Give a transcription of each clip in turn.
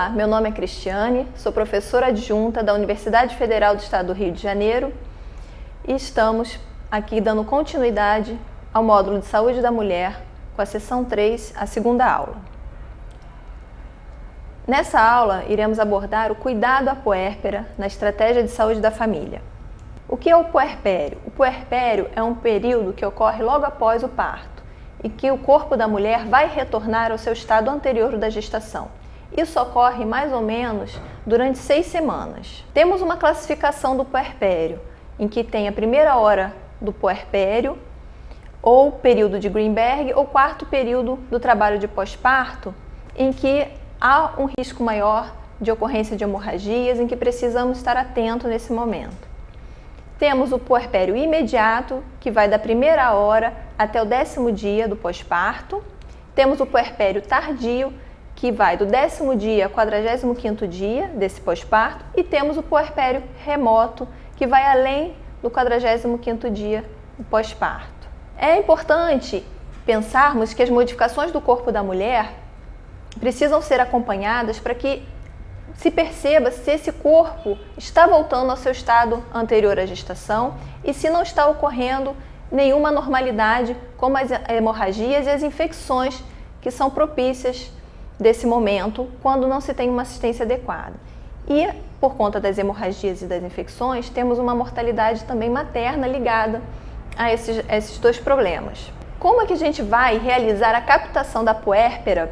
Olá, meu nome é Cristiane, sou professora adjunta da Universidade Federal do Estado do Rio de Janeiro e estamos aqui dando continuidade ao módulo de Saúde da Mulher com a sessão 3, a segunda aula. Nessa aula, iremos abordar o cuidado à puérpera na estratégia de saúde da família. O que é o puerpério? O puerpério é um período que ocorre logo após o parto e que o corpo da mulher vai retornar ao seu estado anterior da gestação. Isso ocorre mais ou menos durante 6 semanas. Temos uma classificação do puerpério, em que tem a primeira hora do puerpério, ou período de Greenberg, ou quarto período do trabalho de pós-parto, em que há um risco maior de ocorrência de hemorragias, em que precisamos estar atentos nesse momento. Temos o puerpério imediato, que vai da primeira hora até o 10º dia do pós-parto. Temos o puerpério tardio, que vai do 10º dia ao 45º dia desse pós-parto, e temos o puerpério remoto, que vai além do 45º dia do pós-parto. É importante pensarmos que as modificações do corpo da mulher precisam ser acompanhadas para que se perceba se esse corpo está voltando ao seu estado anterior à gestação e se não está ocorrendo nenhuma anormalidade, como as hemorragias e as infecções que são propícias desse momento, quando não se tem uma assistência adequada. E, por conta das hemorragias e das infecções, temos uma mortalidade também materna ligada a esses dois problemas. Como é que a gente vai realizar a captação da puérpera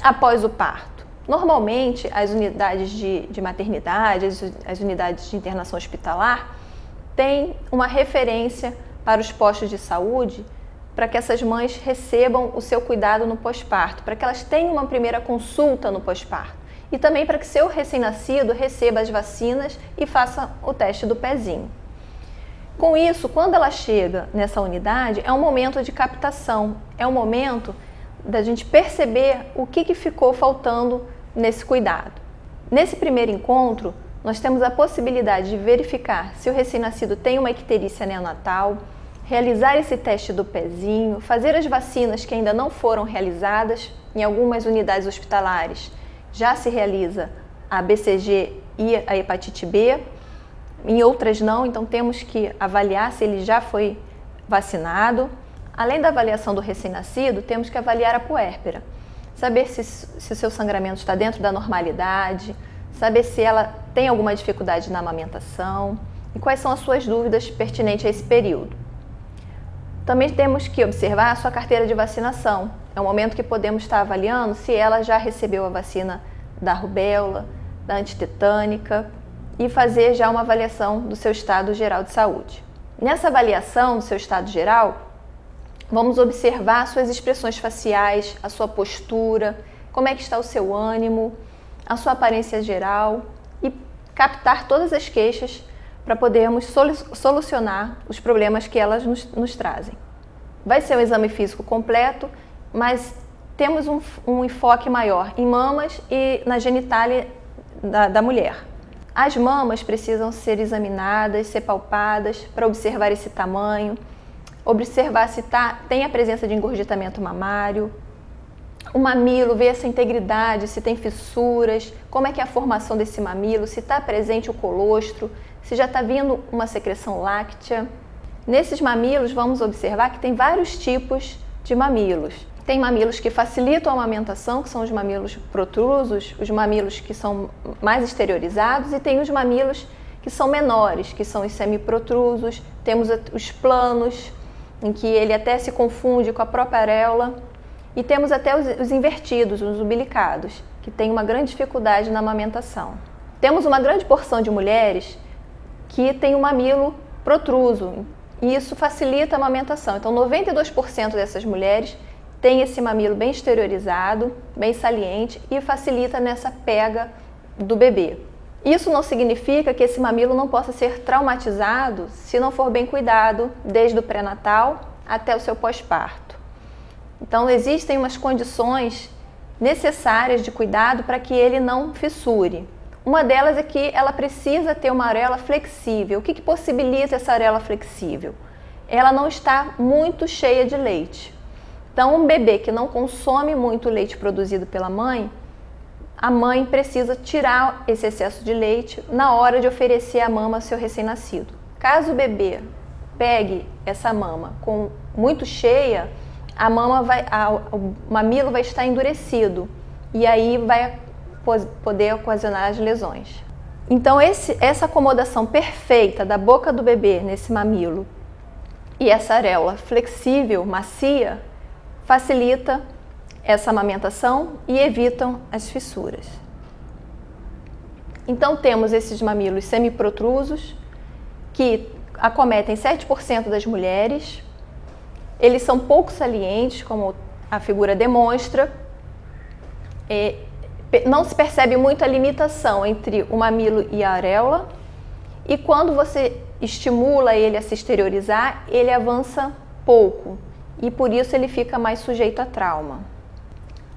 após o parto? Normalmente, as unidades de maternidade, as unidades de internação hospitalar, têm uma referência para os postos de saúde para que essas mães recebam o seu cuidado no pós-parto, para que elas tenham uma primeira consulta no pós-parto e também para que seu recém-nascido receba as vacinas e faça o teste do pezinho. Com isso, quando ela chega nessa unidade, é um momento de captação, é um momento da gente perceber o que ficou faltando nesse cuidado. Nesse primeiro encontro, nós temos a possibilidade de verificar se o recém-nascido tem uma icterícia neonatal, realizar esse teste do pezinho, fazer as vacinas que ainda não foram realizadas. Em algumas unidades hospitalares já se realiza a BCG e a hepatite B, em outras não, então temos que avaliar se ele já foi vacinado. Além da avaliação do recém-nascido, temos que avaliar a puérpera, saber se o seu sangramento está dentro da normalidade, saber se ela tem alguma dificuldade na amamentação e quais são as suas dúvidas pertinentes a esse período. Também temos que observar a sua carteira de vacinação. É o momento que podemos estar avaliando se ela já recebeu a vacina da rubéola, da antitetânica e fazer já uma avaliação do seu estado geral de saúde. Nessa avaliação do seu estado geral, vamos observar suas expressões faciais, a sua postura, como é que está o seu ânimo, a sua aparência geral e captar todas as queixas para podermos solucionar os problemas que elas nos trazem. Vai ser um exame físico completo, mas temos um enfoque maior em mamas e na genitália da mulher. As mamas precisam ser examinadas, ser palpadas para observar esse tamanho, observar se tem a presença de engurgitamento mamário, o mamilo, ver essa integridade, se tem fissuras, como é que é a formação desse mamilo, se está presente o colostro, se já está vindo uma secreção láctea. Nesses mamilos, vamos observar que tem vários tipos de mamilos. Tem mamilos que facilitam a amamentação, que são os mamilos protrusos, os mamilos que são mais exteriorizados, e tem os mamilos que são menores, que são os semiprotrusos. Temos os planos, em que ele até se confunde com a própria areola. E temos até os invertidos, os umbilicados, que têm uma grande dificuldade na amamentação. Temos uma grande porção de mulheres que tem um mamilo protruso, e isso facilita a amamentação. Então, 92% dessas mulheres têm esse mamilo bem exteriorizado, bem saliente, e facilita nessa pega do bebê. Isso não significa que esse mamilo não possa ser traumatizado se não for bem cuidado, desde o pré-natal até o seu pós-parto. Então, existem umas condições necessárias de cuidado para que ele não fissure. Uma delas é que ela precisa ter uma areola flexível. O que possibilita essa areola flexível? Ela não está muito cheia de leite. Então, um bebê que não consome muito leite produzido pela mãe a mãe precisa tirar esse excesso de leite na hora de oferecer a mama ao seu recém-nascido. Caso o bebê pegue essa mama muito cheia, o mamilo vai estar endurecido e aí vai poder ocasionar as lesões. Então essa acomodação perfeita da boca do bebê nesse mamilo e essa areola flexível, macia, facilita essa amamentação e evitam as fissuras. Então temos esses mamilos semiprotrusos que acometem 7% das mulheres. Eles são pouco salientes, como a figura demonstra. Não se percebe muito a limitação entre o mamilo e a areola. E quando você estimula ele a se exteriorizar, ele avança pouco. E por isso ele fica mais sujeito a trauma.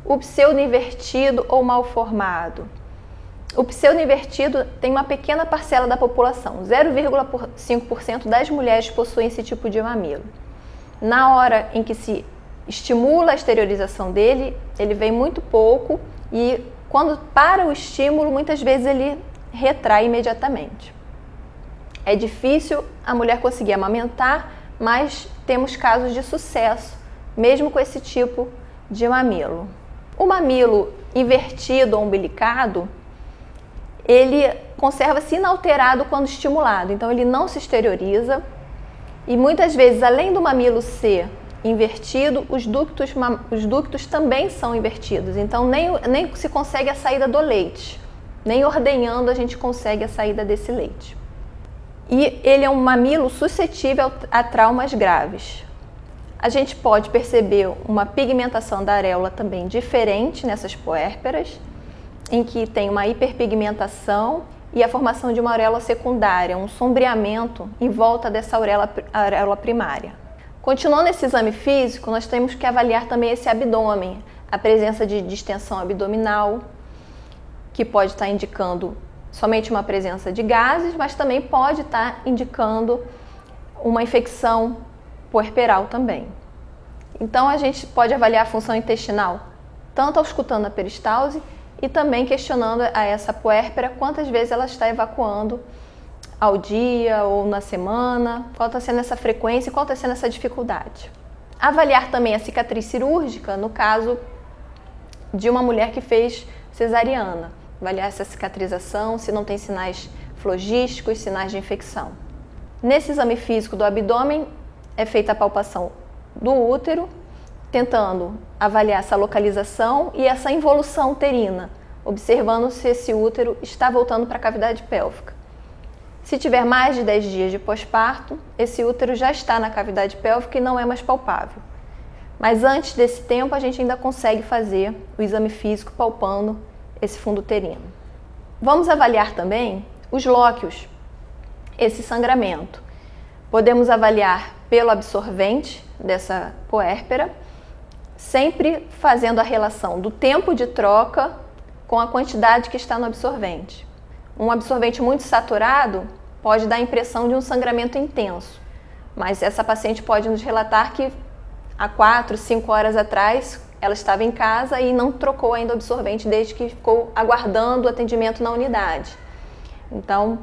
O pseudo-invertido ou mal formado. O pseudo-invertido tem uma pequena parcela da população, 0,5% das mulheres possuem esse tipo de mamilo. Na hora em que se estimula a exteriorização dele, ele vem muito pouco e quando para o estímulo, muitas vezes ele retrai imediatamente. É difícil a mulher conseguir amamentar, mas temos casos de sucesso, mesmo com esse tipo de mamilo. O mamilo invertido ou umbilicado, ele conserva-se inalterado quando estimulado, então ele não se exterioriza e muitas vezes, além do mamilo ser invertido, os ductos também são invertidos, então nem se consegue a saída do leite, nem ordenhando a gente consegue a saída desse leite. E ele é um mamilo suscetível a traumas graves. A gente pode perceber uma pigmentação da areola também diferente nessas puérperas, em que tem uma hiperpigmentação e a formação de uma auréola secundária, um sombreamento em volta dessa auréola primária. Continuando esse exame físico, nós temos que avaliar também esse abdômen, a presença de distensão abdominal, que pode estar indicando somente uma presença de gases, mas também pode estar indicando uma infecção puerperal também. Então a gente pode avaliar a função intestinal, tanto auscultando a peristalse e também questionando a essa puérpera quantas vezes ela está evacuando ao dia ou na semana, qual está sendo essa frequência e qual está sendo essa dificuldade. Avaliar também a cicatriz cirúrgica no caso de uma mulher que fez cesariana, avaliar essa cicatrização, se não tem sinais flogísticos, sinais de infecção. Nesse exame físico do abdômen é feita a palpação do útero, tentando avaliar essa localização e essa involução uterina, observando se esse útero está voltando para a cavidade pélvica. Se tiver mais de 10 dias de pós-parto, esse útero já está na cavidade pélvica e não é mais palpável. Mas antes desse tempo, a gente ainda consegue fazer o exame físico palpando esse fundo uterino. Vamos avaliar também os lóquios, esse sangramento. Podemos avaliar pelo absorvente dessa puérpera, sempre fazendo a relação do tempo de troca com a quantidade que está no absorvente. Um absorvente muito saturado pode dar a impressão de um sangramento intenso, mas essa paciente pode nos relatar que há 4, 5 horas atrás ela estava em casa e não trocou ainda o absorvente desde que ficou aguardando o atendimento na unidade. Então,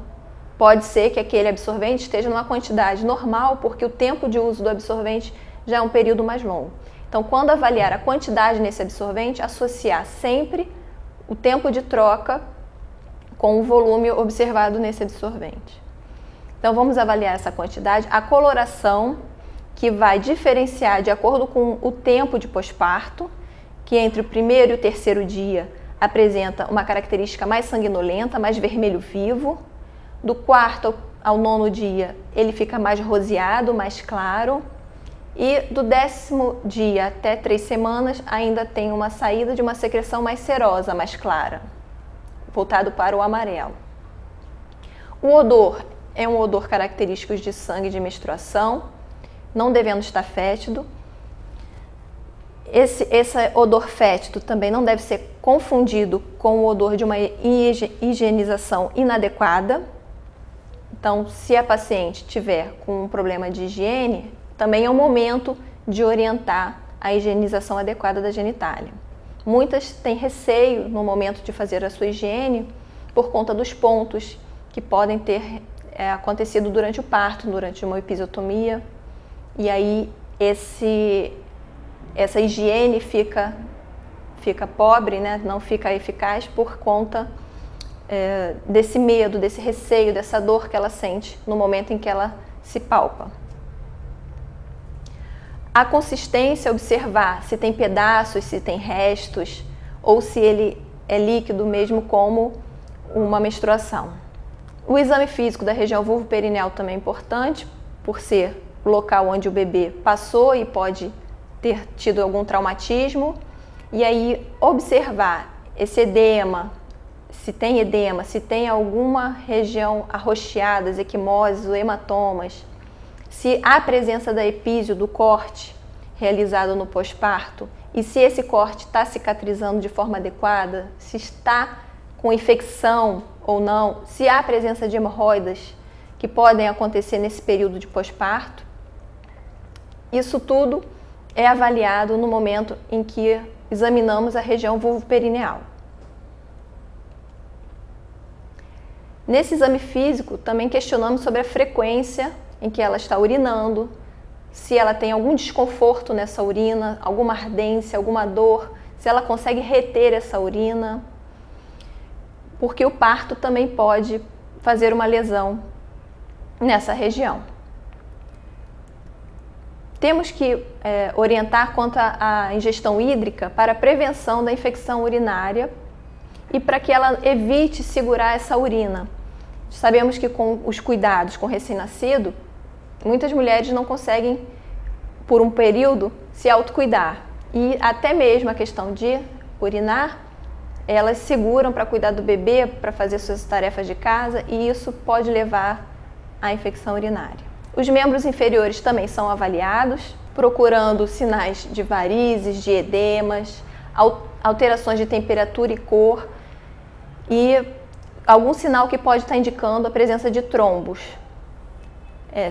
pode ser que aquele absorvente esteja numa quantidade normal, porque o tempo de uso do absorvente já é um período mais longo. Então, quando avaliar a quantidade nesse absorvente, associar sempre o tempo de troca com o volume observado nesse absorvente. Então, vamos avaliar essa quantidade, a coloração, que vai diferenciar de acordo com o tempo de pós-parto, que entre o primeiro e o terceiro dia apresenta uma característica mais sanguinolenta, mais vermelho vivo. Do quarto ao 9º dia, ele fica mais roseado, mais claro. E do 10º dia até 3 semanas, ainda tem uma saída de uma secreção mais serosa, mais clara, voltado para o amarelo. O odor é um odor característico de sangue de menstruação, não devendo estar fétido. Esse odor fétido também não deve ser confundido com o odor de uma higienização inadequada. Então, se a paciente tiver com um problema de higiene, também é o momento de orientar a higienização adequada da genitália. Muitas têm receio no momento de fazer a sua higiene por conta dos pontos que podem ter acontecido durante o parto, durante uma episiotomia. E aí essa higiene fica pobre, né? Não fica eficaz por conta desse medo, desse receio, dessa dor que ela sente no momento em que ela se palpa. A consistência, observar se tem pedaços, se tem restos, ou se ele é líquido mesmo como uma menstruação. O exame físico da região vulvo-perineal também é importante, por ser o local onde o bebê passou e pode ter tido algum traumatismo. E aí observar esse edema, se tem alguma região arroxeada, equimoses ou hematomas, se há presença da epísio, do corte realizado no pós-parto, e se esse corte está cicatrizando de forma adequada, se está com infecção ou não, se há presença de hemorroidas que podem acontecer nesse período de pós-parto. Isso tudo é avaliado no momento em que examinamos a região vulvo-perineal. Nesse exame físico, também questionamos sobre a frequência em que ela está urinando, se ela tem algum desconforto nessa urina, alguma ardência, alguma dor, se ela consegue reter essa urina, porque o parto também pode fazer uma lesão nessa região. Temos que orientar quanto à ingestão hídrica para a prevenção da infecção urinária e para que ela evite segurar essa urina. Sabemos que com os cuidados com o recém-nascido, muitas mulheres não conseguem, por um período, se autocuidar. E até mesmo a questão de urinar, elas seguram para cuidar do bebê, para fazer suas tarefas de casa, e isso pode levar à infecção urinária. Os membros inferiores também são avaliados, procurando sinais de varizes, de edemas, alterações de temperatura e cor e algum sinal que pode estar indicando a presença de trombos.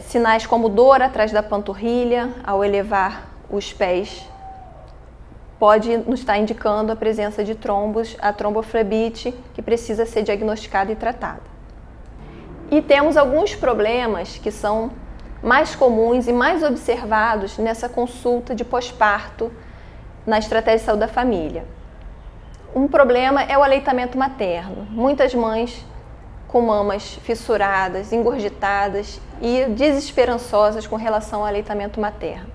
Sinais como dor atrás da panturrilha, ao elevar os pés, pode nos estar indicando a presença de trombos, a tromboflebite, que precisa ser diagnosticada e tratada. E temos alguns problemas que são mais comuns e mais observados nessa consulta de pós-parto na estratégia de saúde da família. Um problema é o aleitamento materno. Muitas mães com mamas fissuradas, engurgitadas e desesperançosas com relação ao aleitamento materno.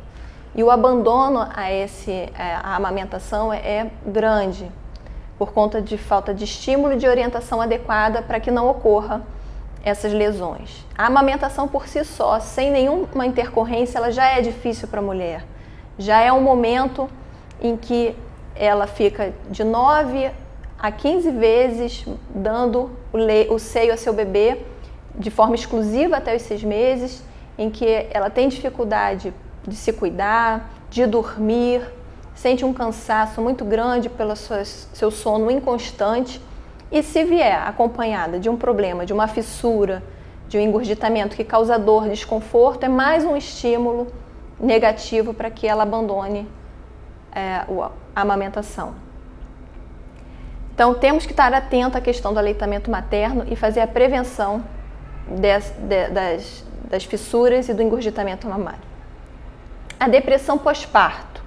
E o abandono à amamentação é grande, por conta de falta de estímulo e de orientação adequada para que não ocorra essas lesões. A amamentação por si só, sem nenhuma intercorrência, ela já é difícil para a mulher. Já é um momento em que ela fica de 9 a 15 vezes dando o seio a seu bebê de forma exclusiva até os 6 meses, em que ela tem dificuldade de se cuidar, de dormir, sente um cansaço muito grande pelo seu sono inconstante. E se vier acompanhada de um problema, de uma fissura, de um engurgitamento que causa dor, desconforto, é mais um estímulo negativo para que ela abandone a amamentação. Então, temos que estar atento à questão do aleitamento materno e fazer a prevenção das fissuras e do engurgitamento mamário. A depressão pós-parto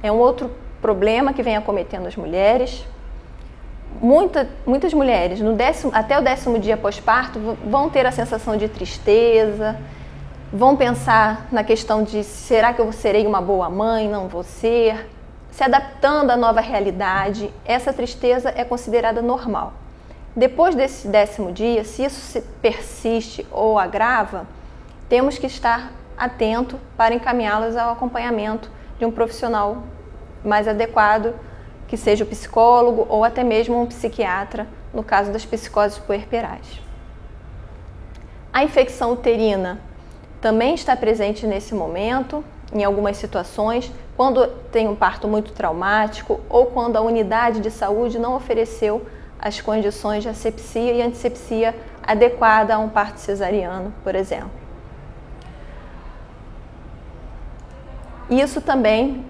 é um outro problema que vem acometendo as mulheres. Muitas mulheres, até o 10º dia pós-parto, vão ter a sensação de tristeza, vão pensar na questão de será que eu serei uma boa mãe, não vou ser, se adaptando à nova realidade. Essa tristeza é considerada normal. Depois desse 10º dia, se isso persiste ou agrava, temos que estar atento para encaminhá-las ao acompanhamento de um profissional mais adequado, que seja o psicólogo ou até mesmo um psiquiatra, no caso das psicoses puerperais. A infecção uterina também está presente nesse momento, em algumas situações, quando tem um parto muito traumático ou quando a unidade de saúde não ofereceu as condições de asepsia e antisepsia adequada a um parto cesariano, por exemplo. Isso também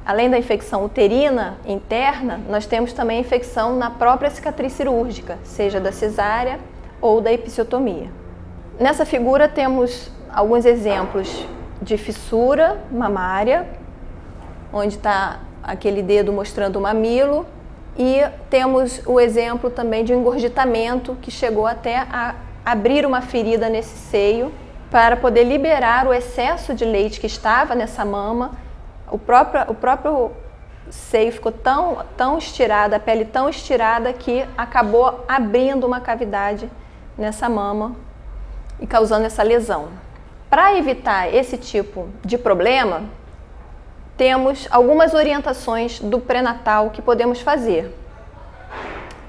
Além da infecção uterina interna, nós temos também a infecção na própria cicatriz cirúrgica, seja da cesárea ou da episiotomia. Nessa figura temos alguns exemplos de fissura mamária, onde está aquele dedo mostrando o mamilo, e temos o exemplo também de um engurgitamento que chegou até a abrir uma ferida nesse seio para poder liberar o excesso de leite que estava nessa mama. O próprio seio ficou tão estirado, a pele tão estirada que acabou abrindo uma cavidade nessa mama e causando essa lesão. Para evitar esse tipo de problema, temos algumas orientações do pré-natal que podemos fazer.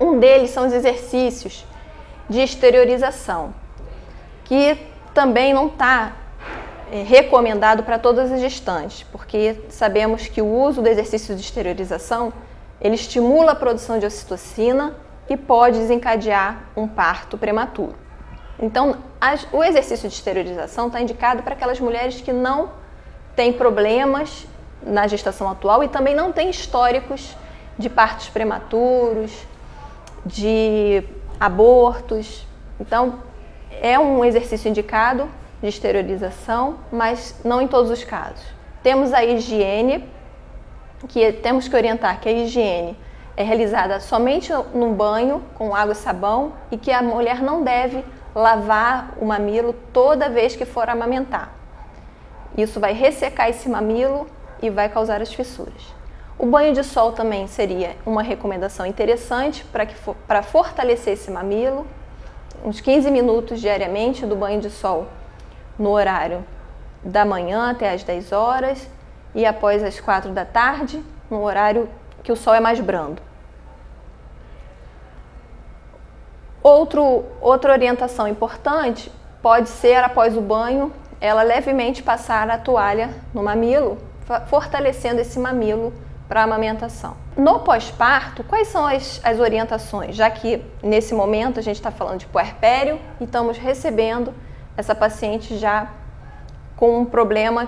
Um deles são os exercícios de exteriorização, que também não está recomendado para todas as gestantes, porque sabemos que o uso do exercício de exteriorização, ele estimula a produção de ocitocina e pode desencadear um parto prematuro. Então, o exercício de exteriorização está indicado para aquelas mulheres que não têm problemas na gestação atual e também não têm históricos de partos prematuros, de abortos. Então, é um exercício indicado de exteriorização, mas não em todos os casos. Temos a higiene, que temos que orientar que a higiene é realizada somente num banho com água e sabão e que a mulher não deve lavar o mamilo toda vez que for amamentar. Isso vai ressecar esse mamilo e vai causar as fissuras. O banho de sol também seria uma recomendação interessante para fortalecer esse mamilo, uns 15 minutos diariamente do banho de sol no horário da manhã até às 10 horas e após as 4 da tarde, no horário que o sol é mais brando. Outra orientação importante pode ser, após o banho, ela levemente passar a toalha no mamilo, fortalecendo esse mamilo para a amamentação. No pós-parto, quais são as orientações? Já que nesse momento a gente está falando de puerpério e estamos recebendo essa paciente já com um problema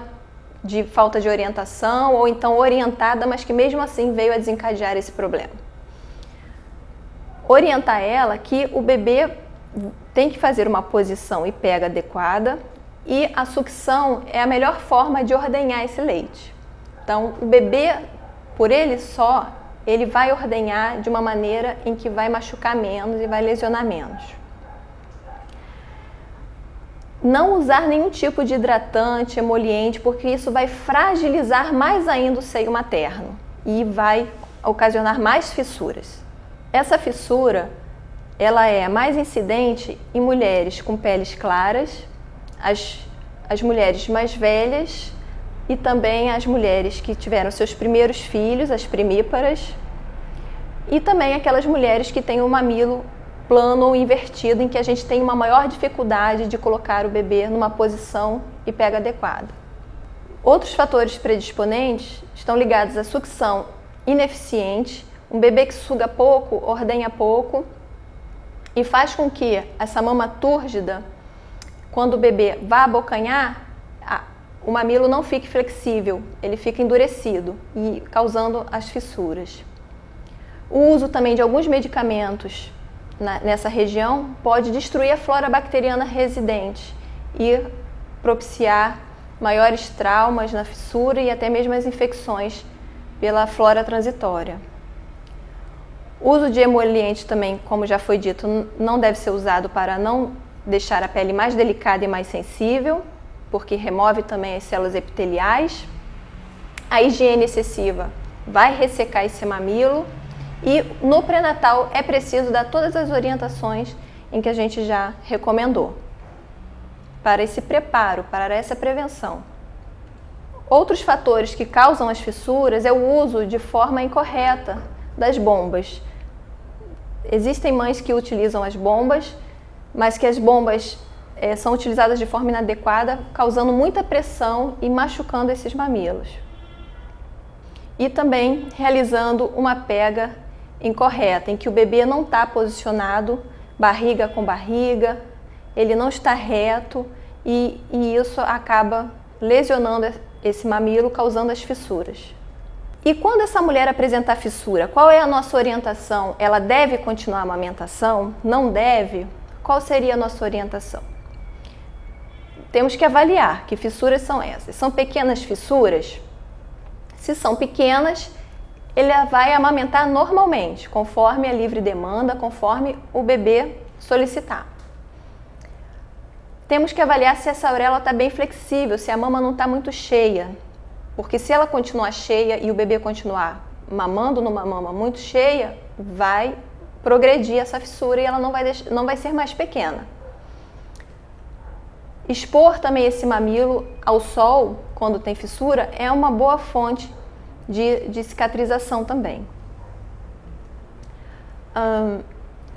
de falta de orientação ou então orientada, mas que mesmo assim veio a desencadear esse problema. Orientar ela que o bebê tem que fazer uma posição e pega adequada e a sucção é a melhor forma de ordenhar esse leite. Então, o bebê, por ele só, ele vai ordenhar de uma maneira em que vai machucar menos e vai lesionar menos. Não usar nenhum tipo de hidratante, emoliente, porque isso vai fragilizar mais ainda o seio materno e vai ocasionar mais fissuras. Essa fissura, ela é mais incidente em mulheres com peles claras, as mulheres mais velhas e também as mulheres que tiveram seus primeiros filhos, as primíparas, e também aquelas mulheres que têm o mamilo plano ou invertido, em que a gente tem uma maior dificuldade de colocar o bebê numa posição e pega adequada. Outros fatores predisponentes estão ligados à sucção ineficiente, um bebê que suga pouco, ordenha pouco e faz com que essa mama túrgida, quando o bebê vá abocanhar, o mamilo não fique flexível, ele fica endurecido e causando as fissuras. O uso também de alguns medicamentos nessa região pode destruir a flora bacteriana residente e propiciar maiores traumas na fissura e até mesmo as infecções pela flora transitória. O uso de emoliente também, como já foi dito, não deve ser usado para não deixar a pele mais delicada e mais sensível, porque remove também as células epiteliais. A higiene excessiva vai ressecar esse mamilo. E no pré-natal é preciso dar todas as orientações em que a gente já recomendou para esse preparo, para essa prevenção. Outros fatores que causam as fissuras é o uso de forma incorreta das bombas. Existem mães que utilizam as bombas, mas que as bombas são utilizadas de forma inadequada, causando muita pressão e machucando esses mamilos. E também realizando uma pega incorreta, em que o bebê não está posicionado barriga com barriga, ele não está reto e isso acaba lesionando esse mamilo, causando as fissuras. E quando essa mulher apresentar fissura, qual é a nossa orientação? Ela deve continuar a amamentação? Não deve? Qual seria a nossa orientação? Temos que avaliar que fissuras são essas. São pequenas fissuras? Se são pequenas, ele vai amamentar normalmente, conforme a livre demanda, conforme o bebê solicitar. Temos que avaliar se essa auréola está bem flexível, se a mama não está muito cheia. Porque se ela continuar cheia e o bebê continuar mamando numa mama muito cheia, vai progredir essa fissura e ela não vai ser mais pequena. Expor também esse mamilo ao sol, quando tem fissura, é uma boa fonte de cicatrização também.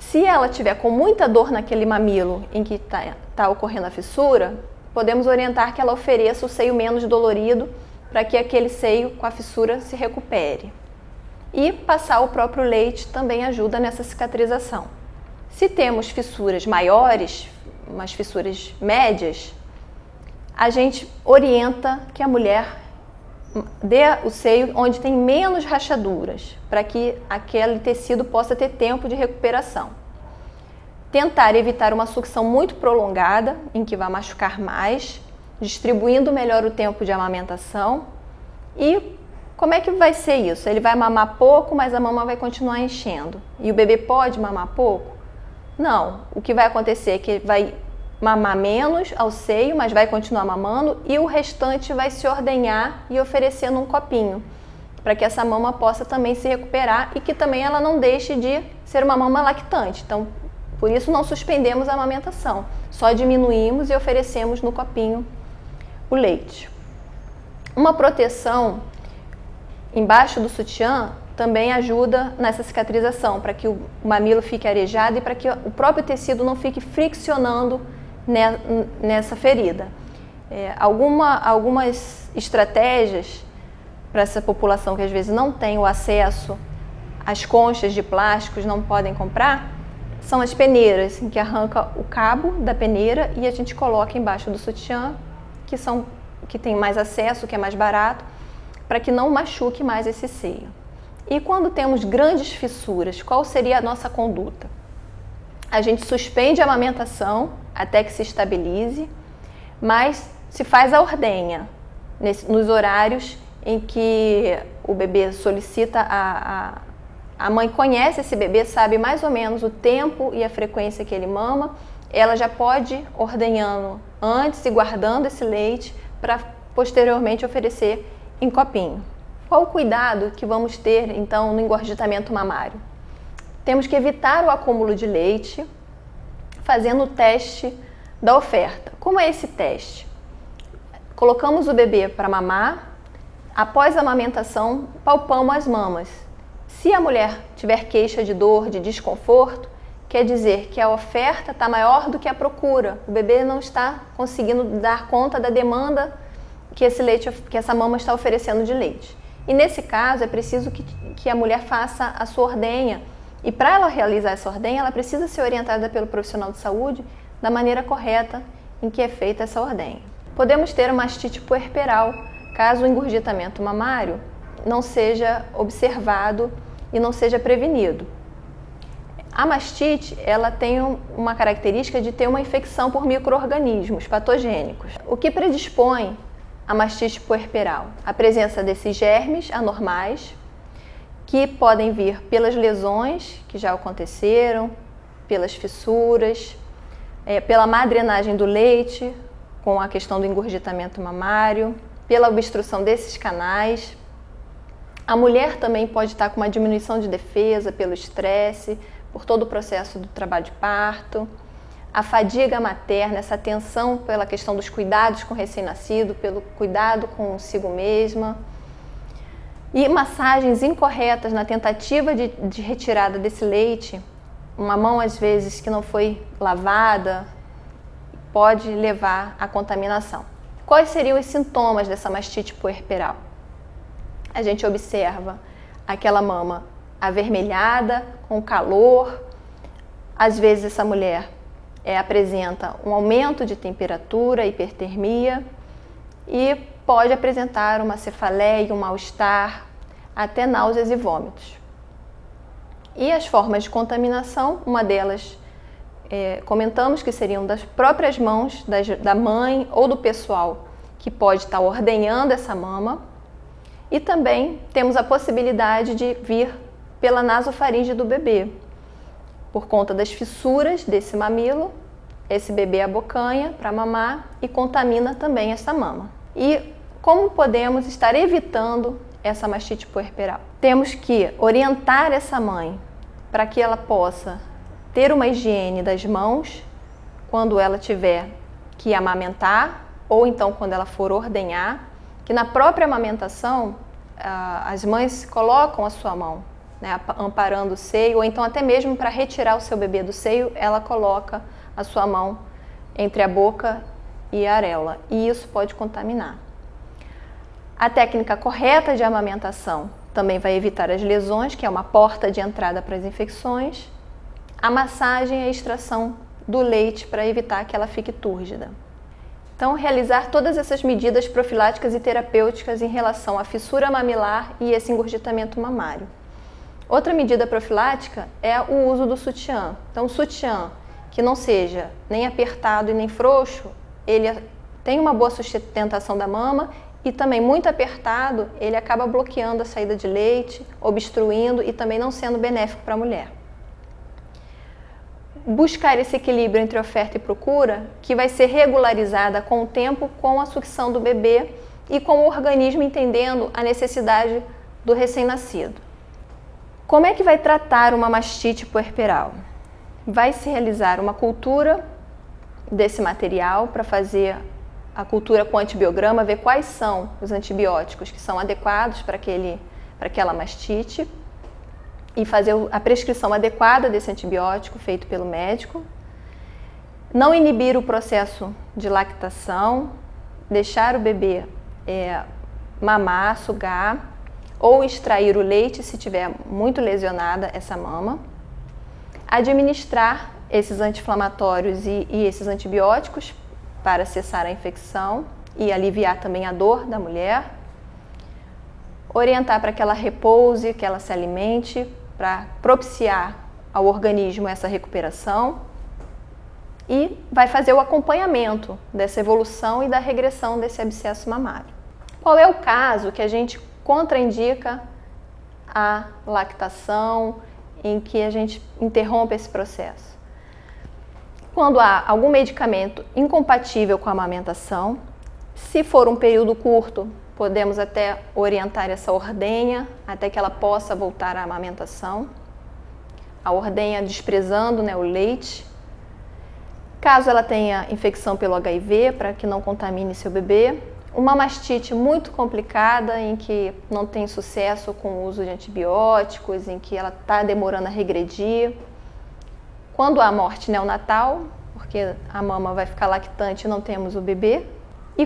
Se ela tiver com muita dor naquele mamilo em que está ocorrendo a fissura, podemos orientar que ela ofereça o seio menos dolorido para que aquele seio com a fissura se recupere. E passar o próprio leite também ajuda nessa cicatrização. Se temos fissuras maiores, umas fissuras médias, a gente orienta que a mulher dê o seio onde tem menos rachaduras, para que aquele tecido possa ter tempo de recuperação. Tentar evitar uma sucção muito prolongada, em que vai machucar mais, distribuindo melhor o tempo de amamentação. E como é que vai ser isso? Ele vai mamar pouco, mas a mama vai continuar enchendo. E o bebê pode mamar pouco? Não. O que vai acontecer é que vai mamar menos ao seio, mas vai continuar mamando, e o restante vai se ordenhar e oferecer num copinho, para que essa mama possa também se recuperar e que também ela não deixe de ser uma mama lactante. Então, por isso não suspendemos a amamentação, só diminuímos e oferecemos no copinho o leite. Uma proteção embaixo do sutiã também ajuda nessa cicatrização, para que o mamilo fique arejado e para que o próprio tecido não fique friccionando nessa ferida. Algumas estratégias para essa população que às vezes não tem o acesso às conchas de plásticos, não podem comprar, são as peneiras, em que arranca o cabo da peneira e a gente coloca embaixo do sutiã, que tem mais acesso, que é mais barato, para que não machuque mais esse seio. E quando temos grandes fissuras, qual seria a nossa conduta? A gente suspende a amamentação até que se estabilize, mas se faz a ordenha nos horários em que o bebê solicita a mãe conhece esse bebê, sabe mais ou menos o tempo e a frequência que ele mama, ela já pode ir ordenhando antes e guardando esse leite para posteriormente oferecer em copinho. Qual o cuidado que vamos ter então no engorgitamento mamário? Temos que evitar o acúmulo de leite, fazendo o teste da oferta. Como é esse teste? Colocamos o bebê para mamar, após a amamentação, palpamos as mamas. Se a mulher tiver queixa de dor, de desconforto, quer dizer que a oferta está maior do que a procura. O bebê não está conseguindo dar conta da demanda que essa mama está oferecendo de leite. E nesse caso é preciso que a mulher faça a sua ordenha. E para ela realizar essa ordenha, ela precisa ser orientada pelo profissional de saúde da maneira correta em que é feita essa ordenha. Podemos ter uma mastite puerperal, caso o engurgitamento mamário não seja observado e não seja prevenido. A mastite, ela tem uma característica de ter uma infecção por micro-organismos patogênicos. O que predispõe a mastite puerperal? A presença desses germes anormais, que podem vir pelas lesões que já aconteceram, pelas fissuras, pela má drenagem do leite, com a questão do engurgitamento mamário, pela obstrução desses canais. A mulher também pode estar com uma diminuição de defesa pelo estresse, por todo o processo do trabalho de parto. A fadiga materna, essa tensão pela questão dos cuidados com o recém-nascido, pelo cuidado consigo mesma. E massagens incorretas na tentativa de retirada desse leite, uma mão às vezes que não foi lavada, pode levar à contaminação. Quais seriam os sintomas dessa mastite puerperal? A gente observa aquela mama avermelhada, com calor. Às vezes essa mulher apresenta um aumento de temperatura, hipertermia, e pode apresentar uma cefaleia, um mal-estar. até náuseas e vômitos. E as formas de contaminação, uma delas comentamos que seriam das próprias mãos da mãe ou do pessoal que pode estar ordenhando essa mama. E também temos a possibilidade de vir pela nasofaringe do bebê. Por conta das fissuras desse mamilo, esse bebê abocanha para mamar e contamina também essa mama. E como podemos estar evitando essa mastite puerperal? Temos que orientar essa mãe para que ela possa ter uma higiene das mãos quando ela tiver que amamentar ou então quando ela for ordenhar, que na própria amamentação as mães colocam a sua mão, né, amparando o seio, ou então até mesmo para retirar o seu bebê do seio, ela coloca a sua mão entre a boca e a areola, e isso pode contaminar. A técnica correta de amamentação também vai evitar as lesões, que é uma porta de entrada para as infecções. A massagem e a extração do leite para evitar que ela fique túrgida. Então, realizar todas essas medidas profiláticas e terapêuticas em relação à fissura mamilar e esse engurgitamento mamário. Outra medida profilática é o uso do sutiã. Então, o sutiã que não seja nem apertado e nem frouxo, ele tem uma boa sustentação da mama, e também muito apertado, ele acaba bloqueando a saída de leite, obstruindo e também não sendo benéfico para a mulher. Buscar esse equilíbrio entre oferta e procura, que vai ser regularizada com o tempo, com a sucção do bebê e com o organismo entendendo a necessidade do recém-nascido. Como é que vai tratar uma mastite puerperal? Vai se realizar uma cultura desse material para fazer a cultura com antibiograma, ver quais são os antibióticos que são adequados para aquela mastite e fazer a prescrição adequada desse antibiótico feito pelo médico. Não inibir o processo de lactação, deixar o bebê mamar, sugar ou extrair o leite se tiver muito lesionada essa mama. Administrar esses anti-inflamatórios e esses antibióticos para cessar a infecção e aliviar também a dor da mulher. Orientar para que ela repouse, que ela se alimente, para propiciar ao organismo essa recuperação. E vai fazer o acompanhamento dessa evolução e da regressão desse abscesso mamário. Qual é o caso que a gente contraindica a lactação, em que a gente interrompe esse processo? Quando há algum medicamento incompatível com a amamentação, se for um período curto, podemos até orientar essa ordenha até que ela possa voltar à amamentação. A ordenha desprezando, né, o leite. Caso ela tenha infecção pelo HIV, para que não contamine seu bebê. Uma mastite muito complicada, em que não tem sucesso com o uso de antibióticos, em que ela está demorando a regredir. Quando há morte neonatal, porque a mama vai ficar lactante e não temos o bebê. E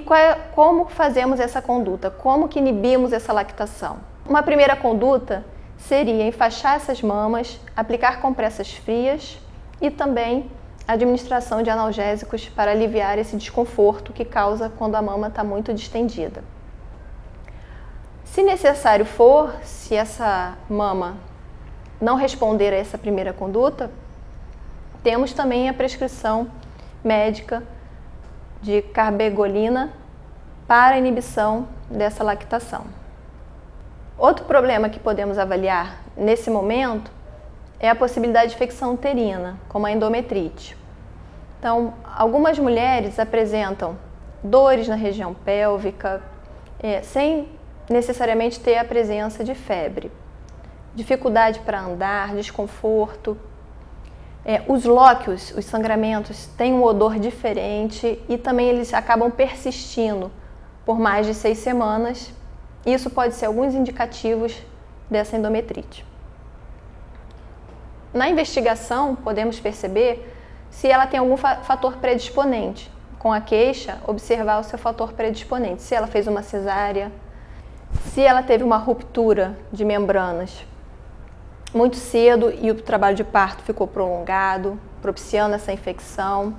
como fazemos essa conduta? Como que inibimos essa lactação? Uma primeira conduta seria enfaixar essas mamas, aplicar compressas frias e também a administração de analgésicos para aliviar esse desconforto que causa quando a mama está muito distendida. Se necessário for, se essa mama não responder a essa primeira conduta, temos também a prescrição médica de carbegolina para a inibição dessa lactação. Outro problema que podemos avaliar nesse momento é a possibilidade de infecção uterina, como a endometrite. Então, algumas mulheres apresentam dores na região pélvica, sem necessariamente ter a presença de febre, dificuldade para andar, desconforto. Os lóquios, os sangramentos, têm um odor diferente e também eles acabam persistindo por mais de 6 semanas. Isso pode ser alguns indicativos dessa endometrite. Na investigação, podemos perceber se ela tem algum fator predisponente. Com a queixa, observar o seu fator predisponente. Se ela fez uma cesárea, se ela teve uma ruptura de membranas muito cedo e o trabalho de parto ficou prolongado, propiciando essa infecção.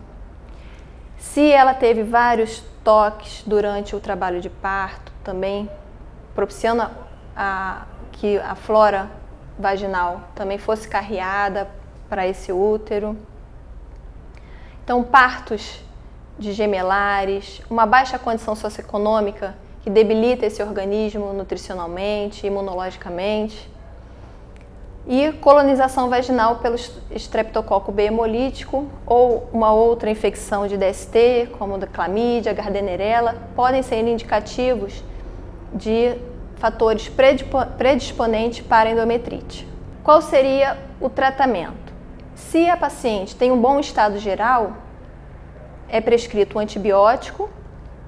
Se ela teve vários toques durante o trabalho de parto, também propiciando que a flora vaginal também fosse carreada para esse útero. Então, partos de gemelares, uma baixa condição socioeconômica que debilita esse organismo nutricionalmente, imunologicamente, e colonização vaginal pelo estreptococo B hemolítico ou uma outra infecção de DST, como da clamídia, Gardnerella, podem ser indicativos de fatores predisponentes para endometrite. Qual seria o tratamento? Se a paciente tem um bom estado geral, é prescrito um antibiótico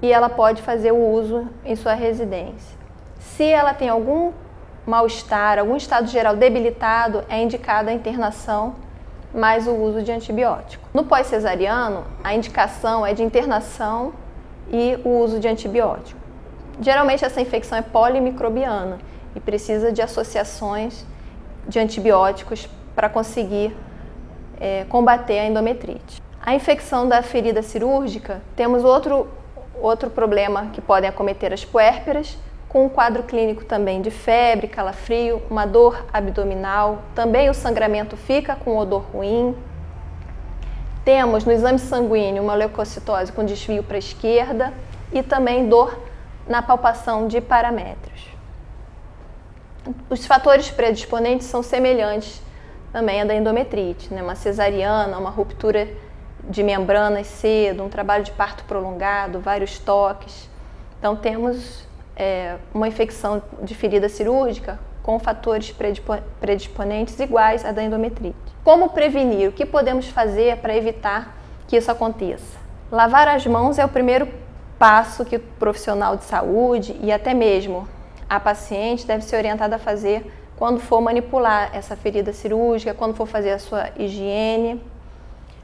e ela pode fazer o uso em sua residência. Se ela tem algum mal-estar, algum estado geral debilitado, é indicada a internação mais o uso de antibiótico. No pós-cesariano, a indicação é de internação e o uso de antibiótico. Geralmente essa infecção é polimicrobiana e precisa de associações de antibióticos para conseguir combater a endometrite. A infecção da ferida cirúrgica, temos outro problema que podem acometer as puérperas, com um quadro clínico também de febre, calafrio, uma dor abdominal, também o sangramento fica com odor ruim. Temos no exame sanguíneo uma leucocitose com desvio para a esquerda e também dor na palpação de paramétrios. Os fatores predisponentes são semelhantes também à da endometrite, né? Uma cesariana, uma ruptura de membranas cedo, um trabalho de parto prolongado, vários toques. Então temos uma infecção de ferida cirúrgica com fatores predisponentes iguais à da endometrite. Como prevenir? O que podemos fazer para evitar que isso aconteça? Lavar as mãos é o primeiro passo que o profissional de saúde e até mesmo a paciente deve ser orientada a fazer quando for manipular essa ferida cirúrgica, quando for fazer a sua higiene.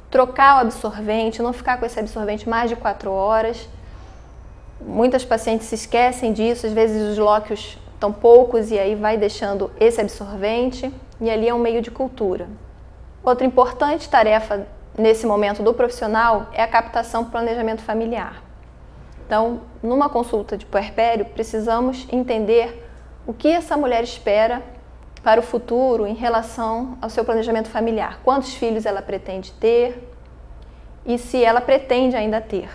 Trocar o absorvente, não ficar com esse absorvente mais de 4 horas. Muitas pacientes se esquecem disso, às vezes os lóquios estão poucos e aí vai deixando esse absorvente e ali é um meio de cultura. Outra importante tarefa nesse momento do profissional é a captação do planejamento familiar. Então, numa consulta de puerpério, precisamos entender o que essa mulher espera para o futuro em relação ao seu planejamento familiar. Quantos filhos ela pretende ter e se ela pretende ainda ter.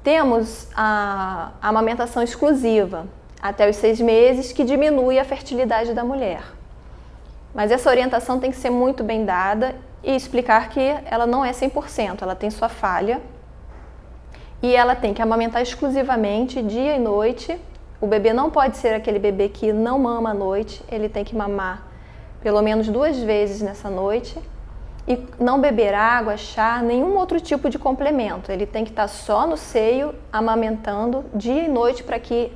Temos a amamentação exclusiva até os 6 meses, que diminui a fertilidade da mulher. Mas essa orientação tem que ser muito bem dada e explicar que ela não é 100%, ela tem sua falha e ela tem que amamentar exclusivamente dia e noite. O bebê não pode ser aquele bebê que não mama à noite, ele tem que mamar pelo menos 2 vezes nessa noite e não beber água, chá, nenhum outro tipo de complemento. Ele tem que estar só no seio, amamentando dia e noite para que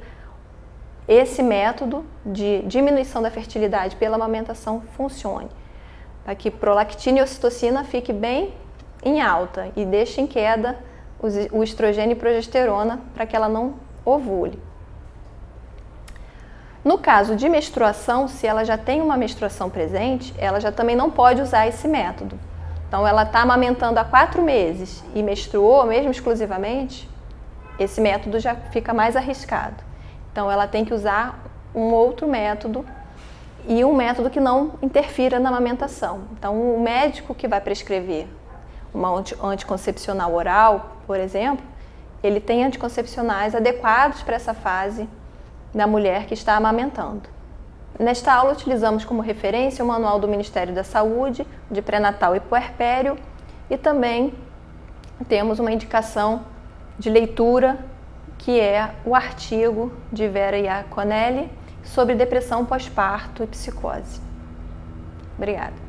esse método de diminuição da fertilidade pela amamentação funcione. Para que prolactina e ocitocina fique bem em alta e deixe em queda o estrogênio e progesterona para que ela não ovule. No caso de menstruação, se ela já tem uma menstruação presente, ela já também não pode usar esse método. Então, ela está amamentando há 4 meses e menstruou mesmo exclusivamente, esse método já fica mais arriscado. Então, ela tem que usar um outro método e um método que não interfira na amamentação. Então, o médico que vai prescrever uma anticoncepcional oral, por exemplo, ele tem anticoncepcionais adequados para essa fase da mulher que está amamentando. Nesta aula utilizamos como referência o Manual do Ministério da Saúde de pré-natal e puerpério e também temos uma indicação de leitura que é o artigo de Vera Iaconelli sobre depressão pós-parto e psicose. Obrigada.